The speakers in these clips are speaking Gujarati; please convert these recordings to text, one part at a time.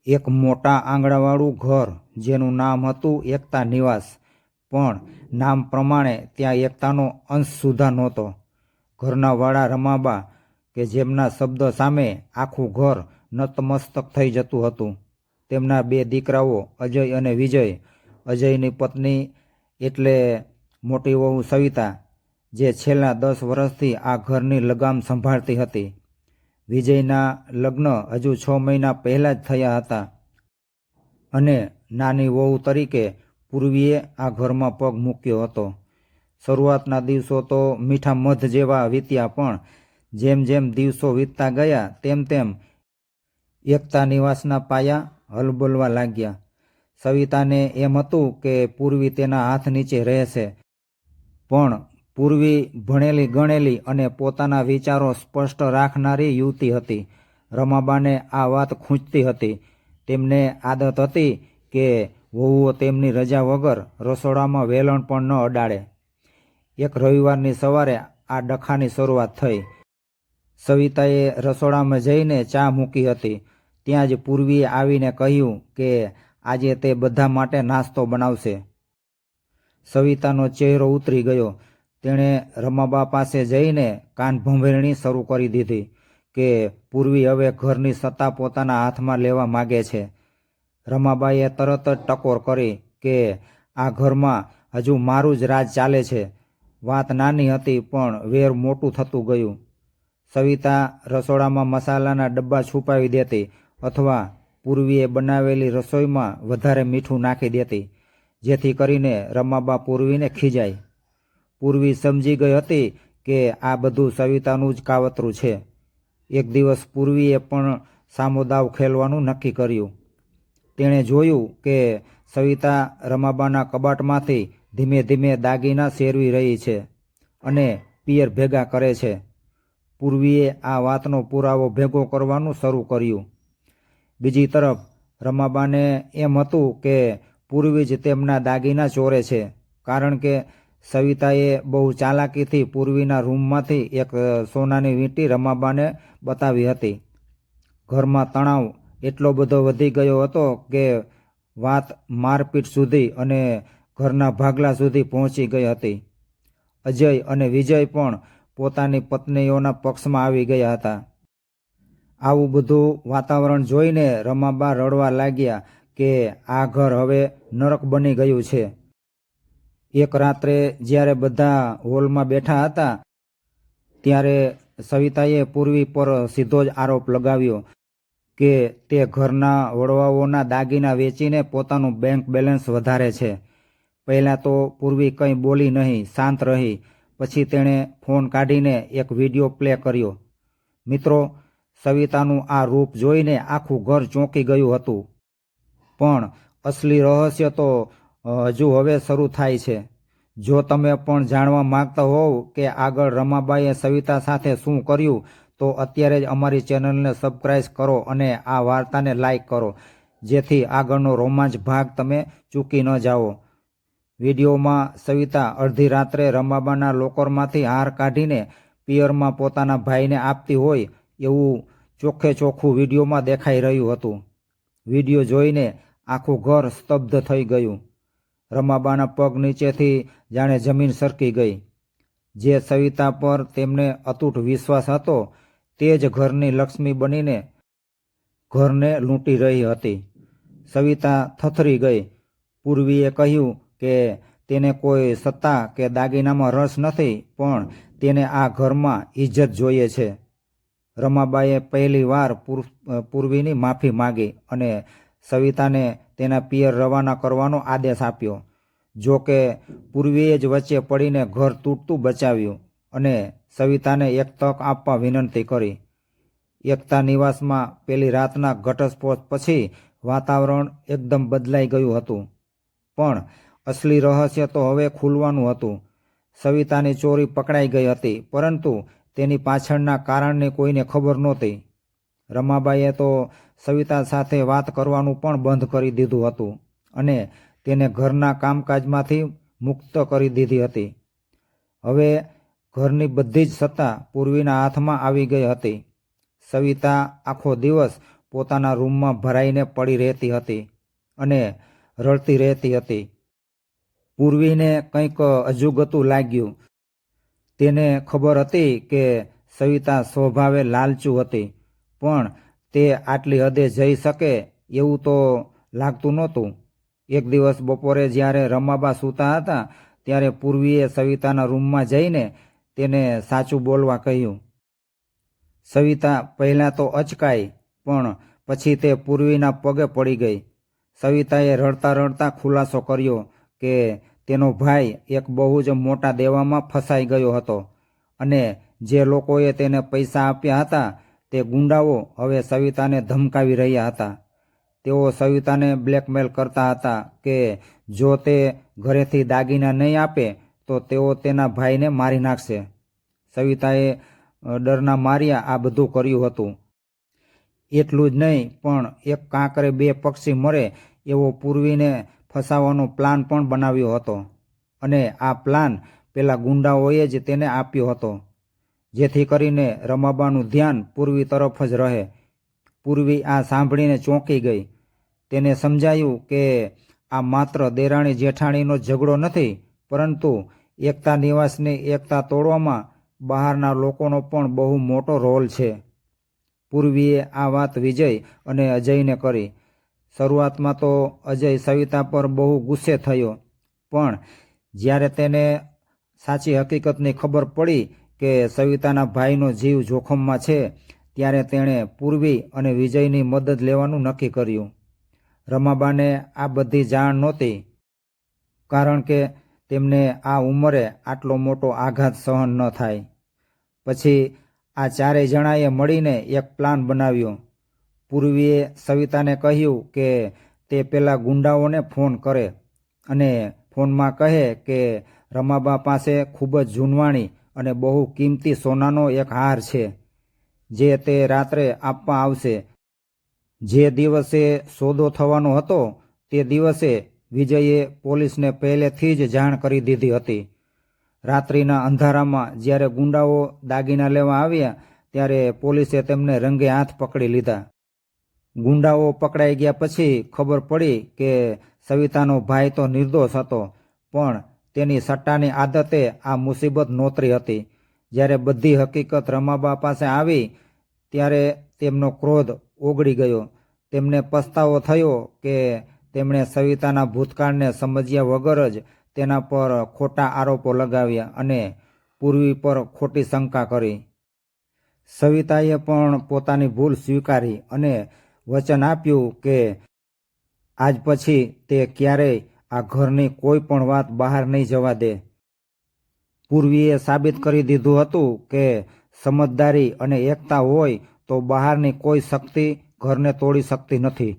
એક મોટા આંગણાવાળું ઘર જેનું નામ હતું એકતા નિવાસ, પણ નામ પ્રમાણે ત્યાં એકતાનો અંશ સુધા નહોતો. ઘરના વાળા રમાબા કે જેમના શબ્દ સામે આખું ઘર નતમસ્તક થઈ જતું હતું. તેમના બે દીકરાઓ અજય અને વિજય. અજયની પત્ની એટલે મોટી વહુ સવિતા, જે છેલ્લા 10 વર્ષથી આ ઘરની લગામ સંભાળતી હતી. વિજયના લગ્ન હજુ 6 મહિના પહેલાં જ થયા હતા અને નાની વહુ તરીકે પૂર્વીએ આ ઘરમાં પગ મૂક્યો હતો. શરૂઆતના દિવસો તો મીઠા મધ જેવા વીત્યા, પણ જેમ જેમ દિવસો વીતતા ગયા તેમ તેમ એકતા નિવાસના પાયા હલબલવા લાગ્યા. સવિતાને એમ હતું કે પૂર્વી તેના હાથ નીચે રહેશે, પણ પૂર્વી ભણેલી ગણેલી અને પોતાના વિચારો સ્પષ્ટ રાખનારી યુવતી હતી. રમાબાને આ વાત ખૂંચતી હતી. તેમને આદત હતી કે વહુઓ તેમની રજા વગર રસોડામાં વેલણ પણ ન અડાડે. એક રવિવારની સવારે આ ડખાની શરૂઆત થઈ. સવિતાએ રસોડામાં જઈને ચા મૂકી હતી. ત્યાં જ પૂર્વીએ આવીને કહ્યું કે આજે તે બધા માટે નાસ્તો બનાવશે. સવિતાનો ચહેરો ઉતરી ગયો. તેણે રમાબા પાસે જઈને કાન ભંભેરણી શરૂ કરી દીધી કે પૂર્વી હવે ઘરની સત્તા પોતાના હાથમાં લેવા માગે છે. રમાબાએ તરત જ ટકોર કરી કે આ ઘરમાં હજુ મારું જ રાજ ચાલે છે. વાત નાની હતી પણ વેર મોટું થતું ગયું. સવિતા રસોડામાં મસાલાના ડબ્બા છુપાવી દેતી અથવા પૂર્વીએ બનાવેલી રસોઈમાં વધારે મીઠું નાખી દેતી, જેથી કરીને રમાબા પૂર્વીને ખીજાય. પૂર્વી સમજી ગઈ હતી કે આ બધું સવિતાનું જ કાવતરું છે. એક દિવસ પૂર્વીએ પણ સામો દાવ ખેલવાનું નક્કી કર્યું. તેણે જોયું કે સવિતા રમાબાના કબાટમાંથી ધીમે ધીમે દાગીના શેરવી રહી છે અને પિયર ભેગા કરે છે. પૂર્વીએ આ વાતનો પુરાવો ભેગો કરવાનું શરૂ કર્યું. બીજી તરફ રમાબાને એમ હતું કે પૂર્વી જ તેમના દાગીના ચોરે છે, કારણ કે સવિતાએ બહુ ચાલાકીથી પૂર્વીના રૂમમાંથી એક સોનાની વીંટી રમાબાને બતાવી હતી. ઘરમાં તણાવ એટલો બધો વધી ગયો હતો કે વાત મારપીટ સુધી અને ઘરના ભાગલા સુધી પહોંચી ગઈ હતી. અજય અને વિજય પણ પોતાની પત્નીઓના પક્ષમાં આવી ગયા હતા. આવું બધું વાતાવરણ જોઈને રમાબા રડવા લાગ્યા કે આ ઘર હવે નરક બની ગયું છે. એક રાત્રે જ્યારે બધા હોલમાં બેઠા હતા ત્યારે સવિતાએ પૂર્વી પર સીધો જ આરોપ લગાવ્યો કે તે ઘરના વડવાઓના દાગીના વેચીને પોતાનું બેંક બેલેન્સ વધારે છે. પહેલાં તો પૂર્વી કંઈ બોલી નહીં, શાંત રહી. પછી તેણે ફોન કાઢીને એક વિડીયો પ્લે કર્યો. મિત્રો, સવિતાનું આ રૂપ જોઈને આખું ઘર ચોંકી ગયું હતું. પણ અસલી રહસ્ય તો હજુ હવે શરૂ થાય છે. જો તમે પણ જાણવા માંગતા હોવ કે આગળ રમાબાએ સવિતા સાથે શું કર્યું, તો અત્યારે જ અમારી ચેનલને સબસ્ક્રાઇબ કરો અને આ વાર્તાને લાઈક કરો, જેથી આગળનો રોમાંચ ભાગ તમે ચૂકી ન જાઓ. વિડીયોમાં સવિતા અડધી રાત્રે રમાબાના લોકરમાંથી હાર કાઢીને પિયરમાં પોતાના ભાઈને આપતી હોય એવું ચોખ્ખે ચોખ્ખું વિડીયોમાં દેખાઈ રહ્યું હતું. વિડીયો જોઈને આખું ઘર સ્તબ્ધ થઈ ગયું. રમાબાના પગ નીચેથી જાણે જમીન સરકી ગઈ. જે સવિતા પર તેમને અતૂટ વિશ્વાસ હતો તે જ ઘરની લક્ષ્મી બનીને ઘરને લૂંટી રહી હતી. સવિતા થથરી ગઈ. પૂર્વીએ કહ્યું કે તેને કોઈ સત્તા કે દાગીનામાં રસ નથી, પણ તેને આ ઘરમાં ઇજ્જત જોઈએ છે. રમાબાએ પહેલી વાર પૂર્વીની માફી માંગી અને સવિતાને તેના પિયર રવાના કરવાનો આદેશ આપ્યો. જો કે પૂર્વીએ જ વચ્ચે પડીને ઘર તૂટતું બચાવ્યું અને સવિતાને એક તક આપવા વિનંતી કરી. એકતા નિવાસમાં પેલી રાતના ઘટસ્ફોટ પછી વાતાવરણ એકદમ બદલાઈ ગયું હતું. પણ અસલી રહસ્ય તો હવે ખુલવાનું હતું. સવિતાની ચોરી પકડાઈ ગઈ હતી, પરંતુ તેની પાછળના કારણની કોઈને ખબર નહોતી. રમાબાઈએ તો સવિતા સાથે વાત કરવાનું પણ બંધ કરી દીધું હતું અને તેને ઘરના કામકાજમાંથી મુક્ત કરી દીધી હતી. હવે ઘરની બધી જ સત્તા પૂર્વીના હાથમાં આવી ગઈ હતી. સવિતા આખો દિવસ પોતાના રૂમમાં ભરાઈને પડી રહેતી હતી અને રડતી રહેતી હતી. પૂર્વીને કંઈક અજુગતું લાગ્યું. તેને ખબર હતી કે સવિતા સ્વભાવે લાલચુ હતી, પણ તે આટલી હદે જઈ શકે એવું તો લાગતું નહોતું. એક દિવસ બપોરે જ્યારે રમાબા સૂતા હતા ત્યારે પૂર્વીએ સવિતાના રૂમમાં જઈને તેને સાચું બોલવા કહ્યું. સવિતા પહેલાં તો અચકાઈ, પણ પછી તે પૂર્વીના પગે પડી ગઈ. સવિતાએ રડતા રડતા ખુલાસો કર્યો કે તેનો ભાઈ એક બહુ જ મોટા દેવામાં ફસાઈ ગયો હતો અને જે લોકોએ તેને પૈસા આપ્યા હતા તે ગુંડાઓ હવે સવિતાને ધમકાવી રહ્યા હતા. તેઓ સવિતાને બ્લેકમેલ કરતા હતા કે જો તે ઘરેથી દાગીના નહીં આપે તો તેઓ તેના ભાઈને મારી નાખશે. સવિતાએ ડરના માર્યા આ બધું કર્યું હતું. એટલું જ નહીં, પણ એક કાંકરે બે પક્ષી મરે એવો પૂર્વીને ફસાવાનો પ્લાન પણ બનાવ્યો હતો અને આ પ્લાન પેલા ગુંડાઓએ જ તેને આપ્યો હતો, જેથી કરીને રમાબાનું ધ્યાન પૂર્વી તરફ જ રહે. પૂર્વી આ સાંભળીને ચોંકી ગઈ. તેને સમજાયું કે આ માત્ર દેરાણી જેઠાણીનો ઝઘડો નથી, પરંતુ એકતા નિવાસની એકતા તોડવામાં બહારના લોકોનો પણ બહુ મોટો રોલ છે. પૂર્વીએ આ વાત વિજય અને અજયને કરી. શરૂઆતમાં તો અજય સવિતા પર બહુ ગુસ્સે થયો, પણ જ્યારે તેને સાચી હકીકતની ખબર પડી કે સવિતાના ભાઈનો જીવ જોખમમાં છે, ત્યારે તેણે પૂર્વી અને વિજયની મદદ લેવાનું નક્કી કર્યું. રમાબાને આ બધી જાણ નહોતી, કારણ કે તેમને આ ઉંમરે આટલો મોટો આઘાત સહન ન થાય. પછી આ ચારેય જણાએ મળીને એક પ્લાન બનાવ્યો. પૂર્વીએ સવિતાને કહ્યું કે તે પેલા ગુંડાઓને ફોન કરે અને ફોનમાં કહે કે રમાબા પાસે ખૂબ જ જૂનવાણી અને બહુ કિંમતી સોનાનો એક હાર છે, જે તે રાત્રે આપવા આવશે. જે દિવસે સોદો થવાનો હતો તે દિવસે વિજયે પોલીસને પહેલેથી જ જાણ કરી દીધી હતી. રાત્રિના અંધારામાં જ્યારે ગુંડાઓ દાગીના લેવા આવ્યા ત્યારે પોલીસે તેમને રંગે હાથ પકડી લીધા. ગુંડાઓ પકડાઈ ગયા પછી ખબર પડી કે સવિતાનો ભાઈ તો નિર્દોષ હતો, પણ તેની સટ્ટાની આદતે આ મુસીબત નોતરી હતી. જ્યારે બધી હકીકત રમાબા પાસે આવી ત્યારે તેમનો ક્રોધ ઓગળી ગયો. તેમને પસ્તાવો થયો કે તેમણે સવિતાના ભૂતકાળને સમજ્યા વગર જ તેના પર ખોટા આરોપો લગાવ્યા અને પૂર્વી પર ખોટી શંકા કરી. સવિતાએ પણ પોતાની ભૂલ સ્વીકારી અને વચન આપ્યું કે આજ પછી તે ક્યારેય આ ઘરની કોઈ પણ વાત બહાર નહીં જવા દે. પૂર્વીએ સાબિત કરી દીધું હતું કે સમજદારી અને એકતા હોય તો બહારની કોઈ શક્તિ ઘરને તોડી શકતી નથી.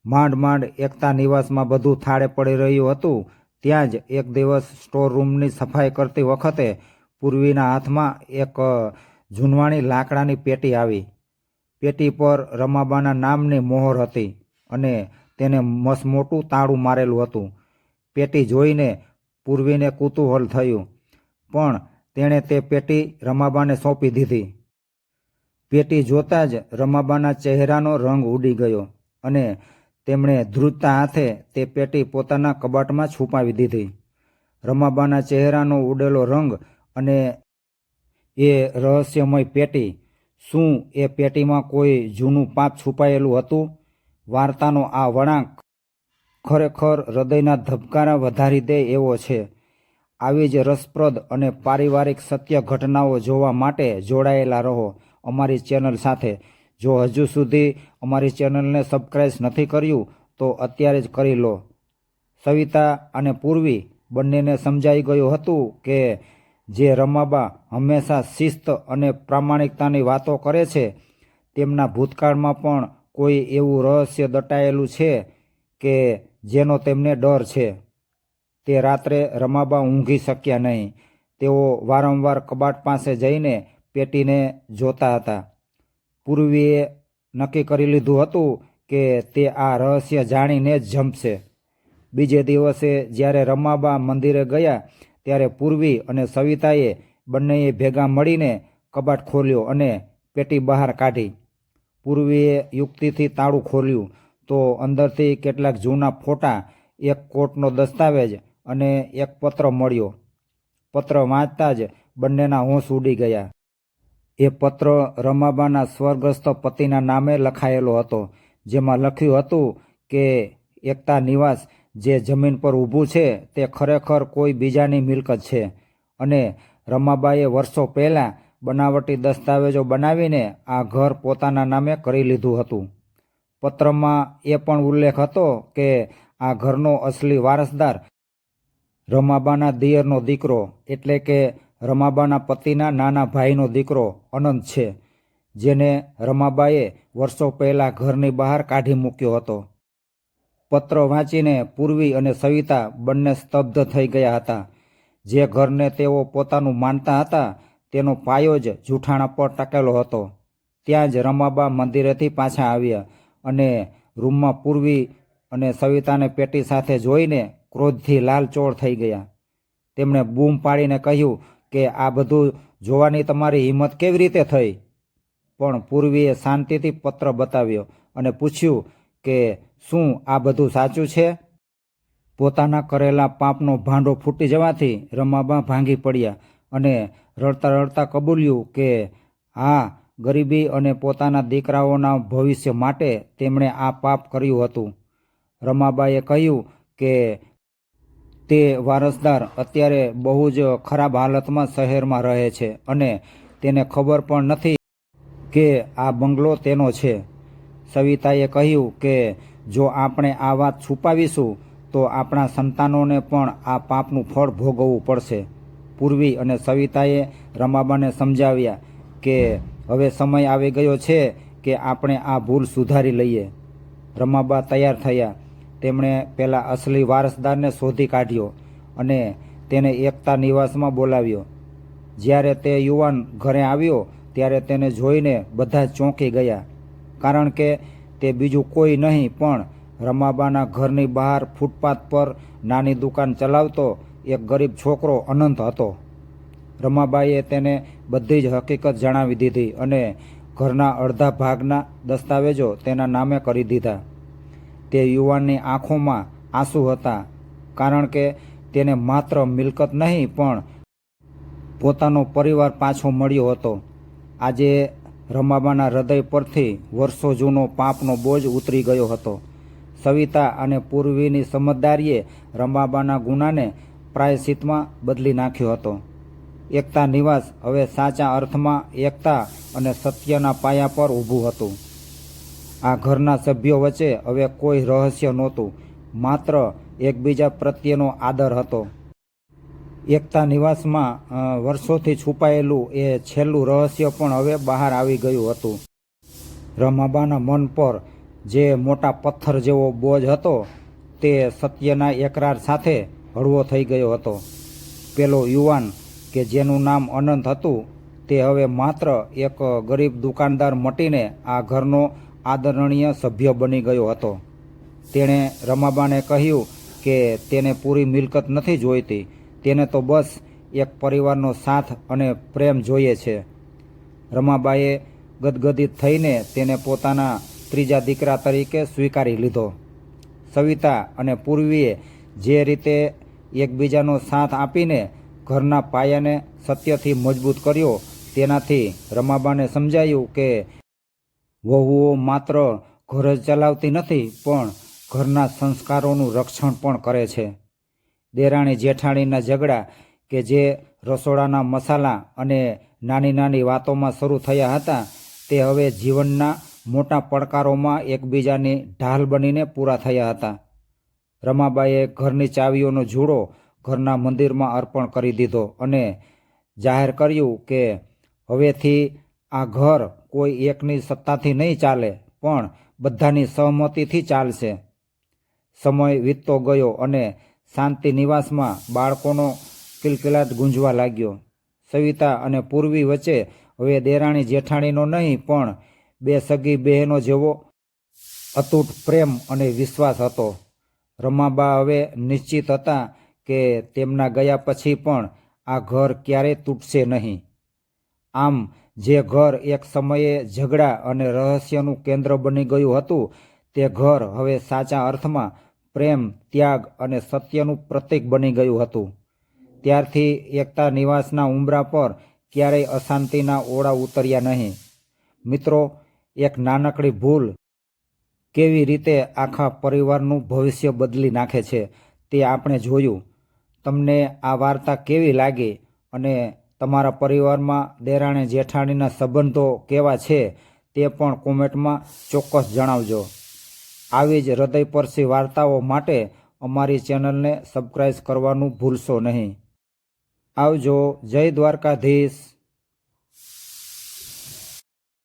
માંડ માંડ એકતા નિવાસમાં બધું થાળે પડી રહ્યું હતું ત્યાં જ એક દિવસ સ્ટોર રૂમની સફાઈ કરતી વખતે પૂર્વીના હાથમાં એક જૂનવાણી લાકડાની પેટી આવી. પેટી પર રમાબાના નામની મોહર હતી અને તેને મસમોટું તાળું મારેલું હતું. પેટી જોઈને પૂર્વીને કુતૂહલ થયું, પણ તેણે તે પેટી રમાબાને સોંપી દીધી. પેટી જોતાં જ રમાબાના ચહેરાનો રંગ ઉડી ગયો અને તેમણે ધ્રુજતા હાથે તે પેટી પોતાના કબાટમાં છુપાવી દીધી. રમાબાના ચહેરાનો ઉડેલો રંગ અને એ રહસ્યમય પેટી, શું એ પેટીમાં કોઈ જૂનું પાપ છુપાયેલું હતું? વાર્તાનો આ વળાંક ખરેખર હૃદયના ધબકારા વધારી દે એવો છે. આવી જ રસપ્રદ અને પારિવારિક સત્ય ઘટનાઓ જોવા માટે જોડાયેલા રહો અમારી ચેનલ સાથે. જો હજુ સુધી અમારી ચેનલને સબસ્ક્રાઈબ નથી કર્યું તો અત્યારે જ કરી લો. સવિતા અને પૂર્વી બંનેને સમજાઈ ગયું હતું કે જે રમાબા હંમેશા શિસ્ત અને પ્રામાણિકતાની વાતો કરે છે, તેમના ભૂતકાળમાં પણ કોઈ એવું રહસ્ય દટાયેલું છે કે જેનો તેમને ડર છે. તે રાત્રે રમાબા ઊંઘી શક્યા નહીં. તેઓ વારંવાર કબાટ પાસે જઈને પેટીને જોતા હતા. પૂર્વીએ નક્કી કરી લીધું હતું કે તે આ રહસ્ય જાણીને જ જંપશે. બીજે દિવસે જ્યારે રમાબા મંદિરે ગયા ત્યારે પૂર્વી અને સવિતાએ બંનેએ ભેગા મળીને કબાટ ખોલ્યો અને પેટી બહાર કાઢી. પૂર્વીએ યુક્તિથી તાળું ખોલ્યું તો અંદરથી કેટલાક જૂના ફોટા, એક કોર્ટનો દસ્તાવેજ અને એક પત્ર મળ્યો. પત્ર વાંચતા જ બંનેના હોંશ ઉડી ગયા. એ પત્ર રમાબાના સ્વર્ગસ્થ પતિના નામે લખાયેલો હતો, જેમાં લખ્યું હતું કે એકતા નિવાસ જે જમીન પર ઊભું છે તે ખરેખર કોઈ બીજાની મિલકત છે અને રમાબાએ વર્ષો પહેલાં બનાવટી દસ્તાવેજો બનાવીને આ ઘર પોતાના નામે કરી લીધું હતું. પત્રમાં એ પણ ઉલ્લેખ હતો કે આ ઘરનો અસલી વારસદાર રમાબાના દિયરનો દીકરો, એટલે કે રમાબાના પતિના નાના ભાઈનો દીકરો અનંત છે, જેને રમાબાએ વર્ષો પહેલાં ઘરની બહાર કાઢી મૂક્યો હતો. પત્ર વાંચીને પૂર્વી અને સવિતા બંને સ્તબ્ધ થઈ ગયા હતા. જે ઘરને તેઓ પોતાનું માનતા હતા તેનો પાયો જ જૂઠાણા પર ટકેલો હતો. ત્યાં જ રમાબા મંદિરેથી પાછા આવ્યા અને રૂમમાં પૂર્વી અને સવિતાને પેટી સાથે જોઈને ક્રોધથી લાલચોળ થઈ ગયા. તેમણે બૂમ પાડીને કહ્યું કે આ બધું જોવાની તમારી હિંમત કેવી રીતે થઈ? પણ પૂર્વીએ શાંતિથી પત્ર બતાવ્યો અને પૂછ્યું કે શું આ બધું સાચું છે? પોતાના કરેલા પાપનો ભાંડો ફૂટી જવાથી રમાબા ભાંગી પડ્યા અને રડતા રડતા કબૂલ્યું કે હા, ગરીબી અને પોતાના દીકરાઓના ભવિષ્ય માટે તેમણે આ પાપ કર્યું હતું. રમાબાએ કહ્યું કે તે વારસદાર અત્યારે બહુ જ ખરાબ હાલતમાં શહેરમાં રહે છે અને તેને ખબર પણ નથી કે આ બંગલો તેનો છે. સવિતાએ કહ્યું કે જો આપણે આ વાત છુપાવીશું તો આપણા સંતાનોને પણ આ પાપનું ફળ ભોગવવું પડશે. પૂર્વી અને સવિતાએ રમાબાને સમજાવ્યા કે હવે સમય આવી ગયો છે કે આપણે આ ભૂલ સુધારી લઈએ. રમાબા તૈયાર થયા. તેમણે પેલા અસલી વારસદારને શોધી કાઢ્યો અને તેને એકતા નિવાસમાં બોલાવ્યો. જ્યારે તે યુવાન ઘરે આવ્યો ત્યારે તેને જોઈને બધા ચોંકી ગયા, કારણ કે તે બીજું કોઈ નહીં પણ રમાબાના ઘરની બહાર ફૂટપાથ પર નાની દુકાન ચલાવતો એક ગરીબ છોકરો અનંત હતો. રમાબાઈએ તેને બધી જ હકીકત જણાવી દીધી અને ઘરના અડધા ભાગના દસ્તાવેજો તેના નામે કરી દીધા. તે યુવાનની આંખોમાં આંસુ હતા, કારણ કે તેને માત્ર મિલકત નહીં પણ પોતાનો પરિવાર પાછો મળ્યો હતો. આજે રમાબાના હૃદય પરથી વર્ષો જૂનો પાપનો બોજ ઉતરી ગયો હતો. સવિતા અને પૂર્વીની સમજદારીએ રમાબાના ગુનાને પ્રાયશ્ચિતમાં બદલી નાખ્યો હતો. એકતા નિવાસ હવે સાચા અર્થમાં એકતા અને સત્યના પાયા પર ઊભું હતું. આ ઘરના સભ્યો વચ્ચે હવે કોઈ રહસ્ય નહોતું, માત્ર એકબીજા પ્રત્યેનો આદર હતો. એકતા નિવાસમાં વર્ષોથી છુપાયેલું એ છેલ્લું રહસ્ય પણ હવે બહાર આવી ગયું હતું. રમાબાના મન પર જે મોટા પથ્થર જેવો બોજ હતો તે સત્યના એકરાર સાથે હળવો થઈ ગયો હતો. પેલો યુવાન કે જેનું નામ અનંત હતું તે હવે માત્ર એક ગરીબ દુકાનદાર મટીને આ ઘરનો આદરણીય સભ્ય બની ગયો હતો. તેણે રમાબાને કહ્યું કે તેને પૂરી મિલકત નથી જોઈતી, તેને તો બસ એક પરિવારનો સાથ અને પ્રેમ જોઈએ છે. રમાબાએ ગદગદિત થઈને તેને પોતાના ત્રીજા દીકરા તરીકે સ્વીકારી લીધો. સવિતા અને પૂર્વીએ જે રીતે એકબીજાનો સાથ આપીને ઘરના પાયાને સત્યથી મજબૂત કર્યો, તેનાથી રમાબાને સમજાયું કે વહુઓ માત્ર ઘર જ ચલાવતી નથી પણ ઘરના સંસ્કારોનું રક્ષણ પણ કરે છે. દેરાણી જેઠાણીના ઝઘડા કે જે રસોડાના મસાલા અને નાની નાની વાતોમાં શરૂ થયા હતા તે હવે જીવનના મોટા પડકારોમાં એકબીજાની ઢાલ બનીને પૂરા થયા હતા. રમાબાઈએ ઘરની ચાવીઓનો જુડો ઘરના મંદિરમાં અર્પણ કરી દીધો અને જાહેર કર્યું કે હવેથી આ ઘર કોઈ એકની સત્તાથી નહીં ચાલે પણ બધાની સહમતિથી ચાલશે. સમય વીતતો ગયો અને શાંતિ નિવાસમાં બાળકોનો કિલકિલાટ ગુંજવા લાગ્યો. સવિતા અને પૂર્વી વચ્ચે હવે દેરાણી જેઠાણીનો નહીં પણ બે સગી બહેનો જેવો અતૂટ પ્રેમ અને વિશ્વાસ હતો. રમાબા હવે નિશ્ચિત હતા કે તેમના ગયા પછી પણ આ ઘર ક્યારેય તૂટશે નહીં. આમ જે ઘર એક સમયે ઝઘડા અને રહસ્યનું કેન્દ્ર બની ગયું હતું, તે ઘર હવે સાચા અર્થમાં પ્રેમ, ત્યાગ અને સત્યનું પ્રતીક બની ગયું હતું. ત્યારથી એકતા નિવાસના ઉંબરા પર ક્યારેય અશાંતિના ઓળા ઉતર્યા નહીં. મિત્રો, એક નાનકડી ભૂલ કેવી રીતે આખા પરિવારનું ભવિષ્ય બદલી નાખે છે તે આપણે જોયું. તમને આ વાર્તા કેવી લાગી અને તમારા પરિવારમાં દેરાણી જેઠાણીના સંબંધો કેવા છે તે પણ કોમેન્ટમાં ચોક્કસ જણાવજો. આવી જ હૃદયસ્પર્શી વાર્તાઓ માટે અમારી ચેનલને સબસ્ક્રાઈબ કરવાનું ભૂલશો નહીં. આવજો. જય દ્વારકાધીશ.